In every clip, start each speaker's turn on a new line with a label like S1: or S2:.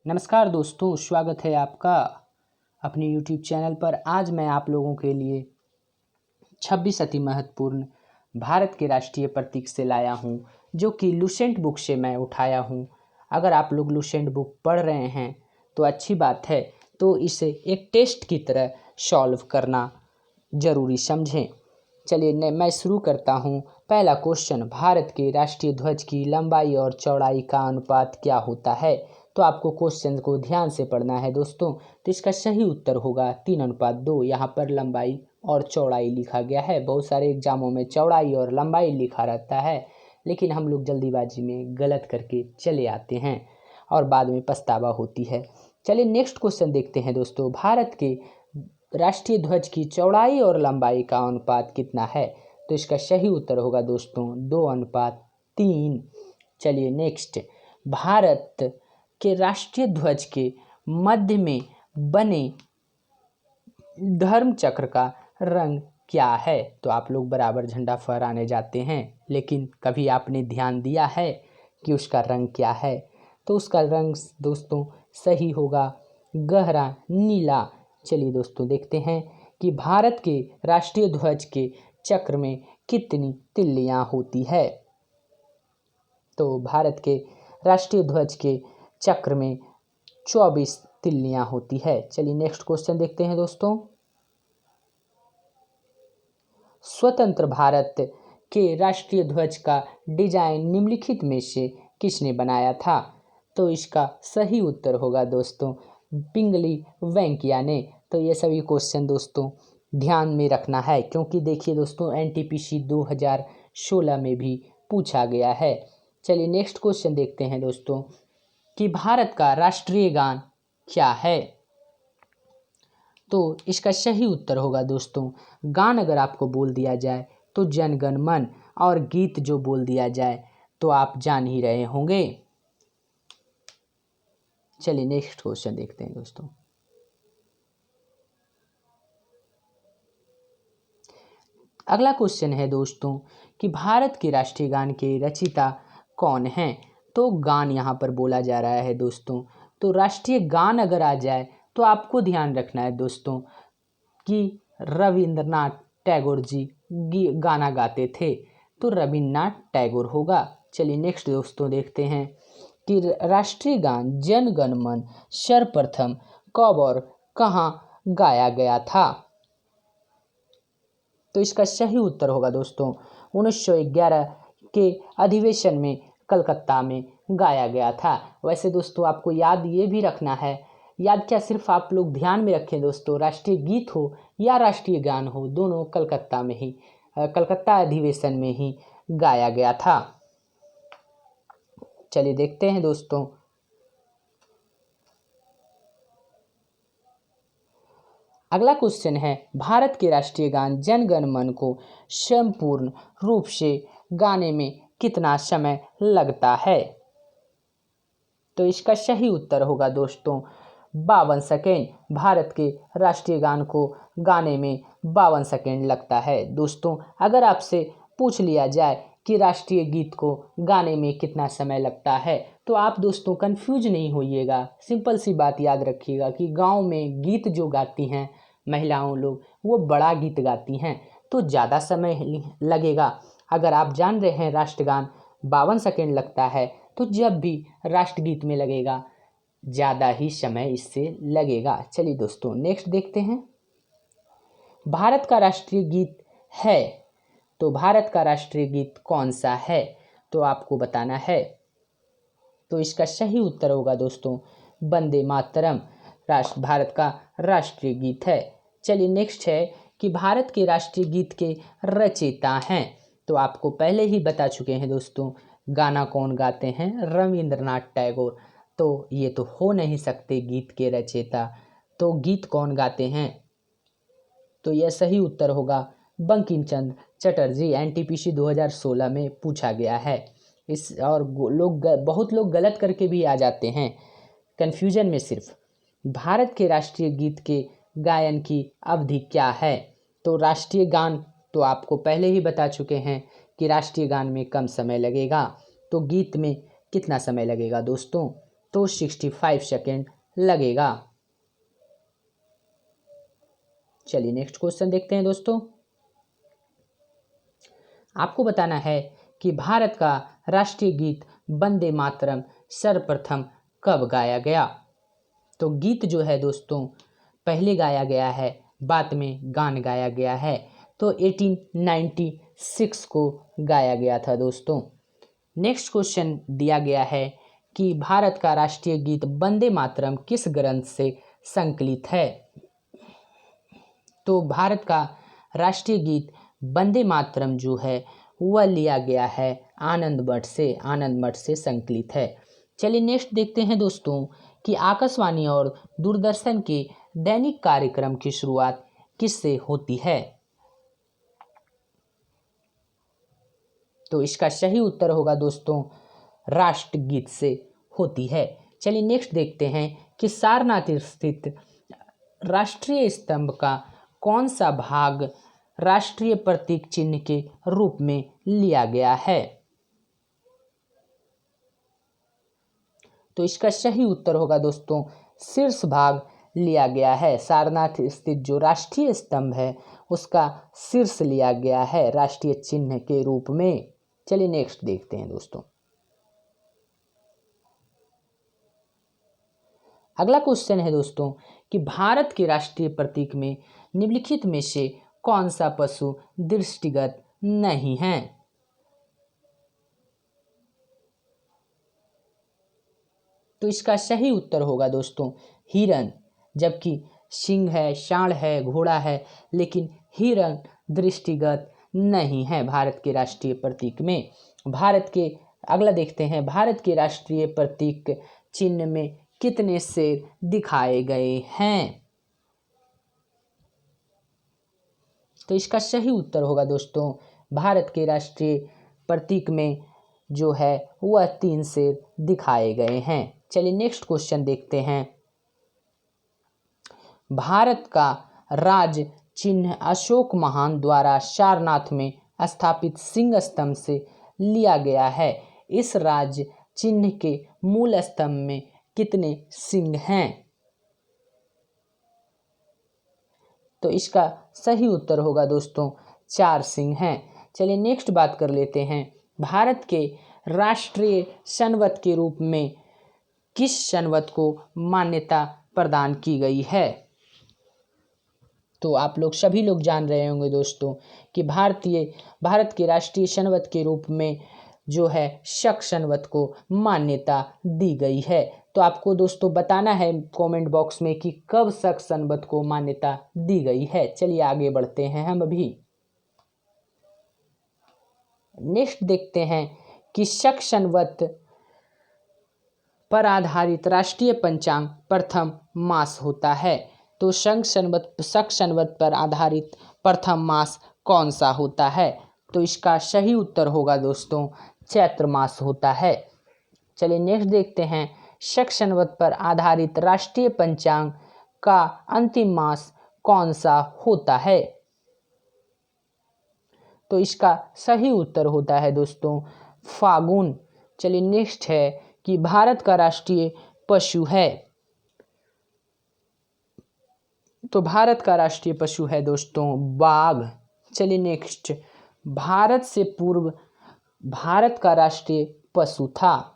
S1: नमस्कार दोस्तों, स्वागत है आपका अपने YouTube चैनल पर। आज मैं आप लोगों के लिए 26 अति महत्वपूर्ण भारत के राष्ट्रीय प्रतीक से लाया हूं, जो कि लुसेंट बुक से मैं उठाया हूं। अगर आप लोग लुसेंट बुक पढ़ रहे हैं तो अच्छी बात है, तो इसे एक टेस्ट की तरह सॉल्व करना ज़रूरी समझें। चलिए मैं शुरू करता हूं। पहला क्वेश्चन, भारत के राष्ट्रीय ध्वज की लंबाई और चौड़ाई का अनुपात क्या होता है? तो आपको क्वेश्चन को ध्यान से पढ़ना है दोस्तों। तो इसका सही उत्तर होगा 3:2। यहाँ पर लंबाई और चौड़ाई लिखा गया है। बहुत सारे एग्जामों में चौड़ाई और लंबाई लिखा रहता है, लेकिन हम लोग जल्दीबाजी में गलत करके चले आते हैं और बाद में पछतावा होती है। चलिए नेक्स्ट क्वेश्चन देखते हैं दोस्तों। भारत के राष्ट्रीय ध्वज की चौड़ाई और लंबाई का अनुपात कितना है? तो इसका सही उत्तर होगा दोस्तों 2:3। चलिए नेक्स्ट, भारत के राष्ट्रीय ध्वज के मध्य में बने धर्म चक्र का रंग क्या है? तो आप लोग बराबर झंडा फहराने जाते हैं, लेकिन कभी आपने ध्यान दिया है कि उसका रंग क्या है? तो उसका रंग दोस्तों सही होगा गहरा नीला। चलिए दोस्तों देखते हैं कि भारत के राष्ट्रीय ध्वज के चक्र में कितनी तिल्लियां होती है। तो भारत के राष्ट्रीय ध्वज के चक्र में 24 तिल्लियां होती है। चलिए नेक्स्ट क्वेश्चन देखते हैं दोस्तों। स्वतंत्र भारत के राष्ट्रीय ध्वज का डिजाइन निम्नलिखित में से किसने बनाया था? तो इसका सही उत्तर होगा दोस्तों पिंगली वेंकैया ने। तो ये सभी क्वेश्चन दोस्तों ध्यान में रखना है, क्योंकि देखिए दोस्तों एनटीपीसी 2016 में भी पूछा गया है। चलिए नेक्स्ट क्वेश्चन देखते हैं दोस्तों कि भारत का राष्ट्रीय गान क्या है? तो इसका सही उत्तर होगा दोस्तों, गान अगर आपको बोल दिया जाए तो जन गण मन, और गीत जो बोल दिया जाए तो आप जान ही रहे होंगे। चलिए नेक्स्ट क्वेश्चन देखते हैं दोस्तों। अगला क्वेश्चन है दोस्तों कि भारत के राष्ट्रीय गान के रचयिता कौन हैं? तो गान यहाँ पर बोला जा रहा है दोस्तों। तो राष्ट्रीय गान अगर आ जाए तो आपको ध्यान रखना है दोस्तों कि रविंद्रनाथ टैगोर जी गाना गाते थे, तो रविन्द्रनाथ टैगोर होगा। चलिए नेक्स्ट दोस्तों देखते हैं कि राष्ट्रीय गान जन गण मन सर्वप्रथम कब और कहाँ गाया गया था? तो इसका सही उत्तर होगा दोस्तों 1911 के अधिवेशन में कलकत्ता में गाया गया था। वैसे दोस्तों आपको याद ये भी रखना है, याद क्या सिर्फ आप लोग ध्यान में रखें दोस्तों, राष्ट्रीय गीत हो या राष्ट्रीय गान हो, दोनों कलकत्ता में ही कलकत्ता अधिवेशन में ही गाया गया था। चलिए देखते हैं दोस्तों। अगला क्वेश्चन है, भारत के राष्ट्रीय गान जन गण मन को संपूर्ण रूप से गाने में कितना समय लगता है? तो इसका सही उत्तर होगा दोस्तों 52 सेकेंड। भारत के राष्ट्रीय गान को गाने में 52 सेकेंड लगता है। दोस्तों अगर आपसे पूछ लिया जाए कि राष्ट्रीय गीत को गाने में कितना समय लगता है, तो आप दोस्तों कंफ्यूज नहीं होइएगा। सिंपल सी बात याद रखिएगा कि गांव में गीत जो गाती हैं महिलाओं लोग, वो बड़ा गीत गाती हैं, तो ज़्यादा समय लगेगा। अगर आप जान रहे हैं राष्ट्रगान 52 सेकेंड लगता है, तो जब भी राष्ट्रगीत में लगेगा ज़्यादा ही समय इससे लगेगा। चलिए दोस्तों नेक्स्ट देखते हैं। भारत का राष्ट्रीय गीत है, तो भारत का राष्ट्रीय गीत कौन सा है? तो आपको बताना है। तो इसका सही उत्तर होगा दोस्तों वंदे मातरम भारत का राष्ट्रीय गीत है। चलिए नेक्स्ट है कि भारत के राष्ट्रीय गीत के रचयिता हैं। तो आपको पहले ही बता चुके हैं दोस्तों, गाना कौन गाते हैं? रविंद्रनाथ टैगोर। तो ये तो हो नहीं सकते गीत के रचयिता, तो गीत कौन गाते हैं? तो यह सही उत्तर होगा बंकिम चंद्र चटर्जी। एनटीपीसी 2016 में पूछा गया है। इस और बहुत लोग गलत करके भी आ जाते हैं कन्फ्यूजन में। सिर्फ भारत के राष्ट्रीय गीत के गायन की अवधि क्या है? तो राष्ट्रीय गान तो आपको पहले ही बता चुके हैं कि राष्ट्रीय गान में कम समय लगेगा, तो गीत में कितना समय लगेगा दोस्तों? तो 65 सेकेंड लगेगा। चलिए नेक्स्ट क्वेश्चन देखते हैं दोस्तों। आपको बताना है कि भारत का राष्ट्रीय गीत वंदे मातरम सर्वप्रथम कब गाया गया। तो गीत जो है दोस्तों पहले गाया गया है, बाद में गान गाया गया है, तो 1896 को गाया गया था दोस्तों। नेक्स्ट क्वेश्चन दिया गया है कि भारत का राष्ट्रीय गीत वंदे मातरम किस ग्रंथ से संकलित है। तो भारत का राष्ट्रीय गीत वंदे मातरम जो है वह लिया गया है आनंद मठ से संकलित है। चलिए नेक्स्ट देखते हैं दोस्तों कि आकाशवाणी और दूरदर्शन के दैनिक कार्यक्रम की शुरुआत किससे होती है। तो इसका सही उत्तर होगा दोस्तों राष्ट्रगीत से होती है। चलिए नेक्स्ट देखते हैं कि सारनाथ स्थित राष्ट्रीय स्तंभ का कौन सा भाग राष्ट्रीय प्रतीक चिन्ह के रूप में लिया गया है। तो इसका सही उत्तर होगा दोस्तों शीर्ष भाग लिया गया है। सारनाथ स्थित जो राष्ट्रीय स्तंभ है उसका शीर्ष लिया गया है राष्ट्रीय चिन्ह के रूप में। चलिए नेक्स्ट देखते हैं दोस्तों। अगला क्वेश्चन है दोस्तों कि भारत के राष्ट्रीय प्रतीक में निम्नलिखित में से कौन सा पशु दृष्टिगत नहीं है। तो इसका सही उत्तर होगा दोस्तों हिरन। जबकि सिंह है, सांड है, घोड़ा है, लेकिन हिरन दृष्टिगत नहीं है भारत के राष्ट्रीय प्रतीक में। अगला देखते हैं भारत के राष्ट्रीय प्रतीक चिन्ह में कितने शेर दिखाए गए हैं। तो इसका सही उत्तर होगा दोस्तों भारत के राष्ट्रीय प्रतीक में जो है वह 3 शेर दिखाए गए हैं। चलिए नेक्स्ट क्वेश्चन देखते हैं। भारत का राज चिन्ह अशोक महान द्वारा सारनाथ में स्थापित सिंह स्तंभ से लिया गया है। इस राज चिन्ह के मूल स्तंभ में कितने सिंह हैं। तो इसका सही उत्तर होगा दोस्तों 4 सिंह हैं। चलिए नेक्स्ट बात कर लेते हैं भारत के राष्ट्रीय संवत के रूप में किस संवत को मान्यता प्रदान की गई है। तो आप लोग सभी लोग जान रहे होंगे दोस्तों कि भारत के राष्ट्रीय संवत के रूप में जो है शक संवत को मान्यता दी गई है। तो आपको दोस्तों बताना है कमेंट बॉक्स में कि कब शक संवत को मान्यता दी गई है। चलिए आगे बढ़ते हैं हम अभी। नेक्स्ट देखते हैं कि शक संवत पर आधारित राष्ट्रीय पंचांग प्रथम मास होता है। तो शक संवत पर आधारित प्रथम मास कौन सा होता है। तो इसका सही उत्तर होगा दोस्तों चैत्र मास होता है। चलिए नेक्स्ट देखते हैं शक संवत पर आधारित राष्ट्रीय पंचांग का अंतिम मास कौन सा होता है। तो इसका सही उत्तर होता है दोस्तों फागुन। चलिए नेक्स्ट है कि भारत का राष्ट्रीय पशु है। तो भारत का राष्ट्रीय पशु है दोस्तों बाघ। चलिए नेक्स्ट भारत से पूर्व भारत का राष्ट्रीय पशु था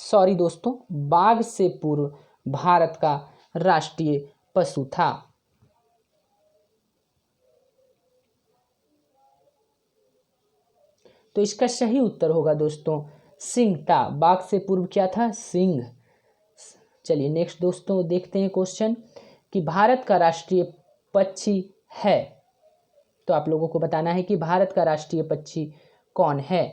S1: सॉरी दोस्तों बाघ से पूर्व भारत का राष्ट्रीय पशु था। तो इसका सही उत्तर होगा दोस्तों सिंह था। बाघ से पूर्व क्या था सिंह। चलिए नेक्स्ट दोस्तों देखते हैं क्वेश्चन कि भारत का राष्ट्रीय पक्षी है। तो आप लोगों को बताना है कि भारत का राष्ट्रीय पक्षी कौन है।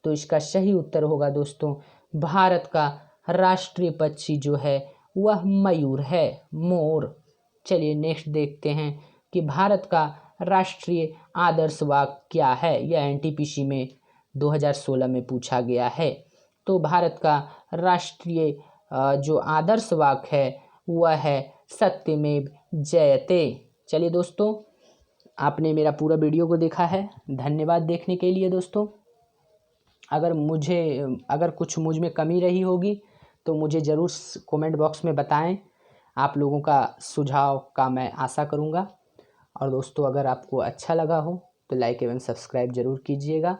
S1: तो इसका सही उत्तर होगा दोस्तों भारत का राष्ट्रीय पक्षी जो है वह मयूर है, मोर। चलिए नेक्स्ट देखते हैं कि भारत का राष्ट्रीय आदर्श वाक्य क्या है। यह एनटीपीसी में 2016 में पूछा गया है। तो भारत का राष्ट्रीय जो आदर्श वाक्य है वह है सत्यमेव जयते। चलिए दोस्तों आपने मेरा पूरा वीडियो को देखा है, धन्यवाद देखने के लिए दोस्तों। अगर कुछ मुझ में कमी रही होगी तो मुझे ज़रूर कमेंट बॉक्स में बताएं। आप लोगों का सुझाव का मैं आशा करूँगा। और दोस्तों, अगर आपको अच्छा लगा हो तो लाइक एवं सब्सक्राइब ज़रूर कीजिएगा।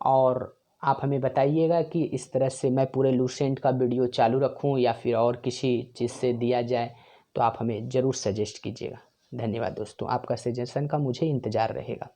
S1: और आप हमें बताइएगा कि इस तरह से मैं पूरे लूसेंट का वीडियो चालू रखूं या फिर और किसी चीज़ से दिया जाए, तो आप हमें ज़रूर सजेस्ट कीजिएगा। धन्यवाद दोस्तों, आपका सजेशन का मुझे इंतज़ार रहेगा।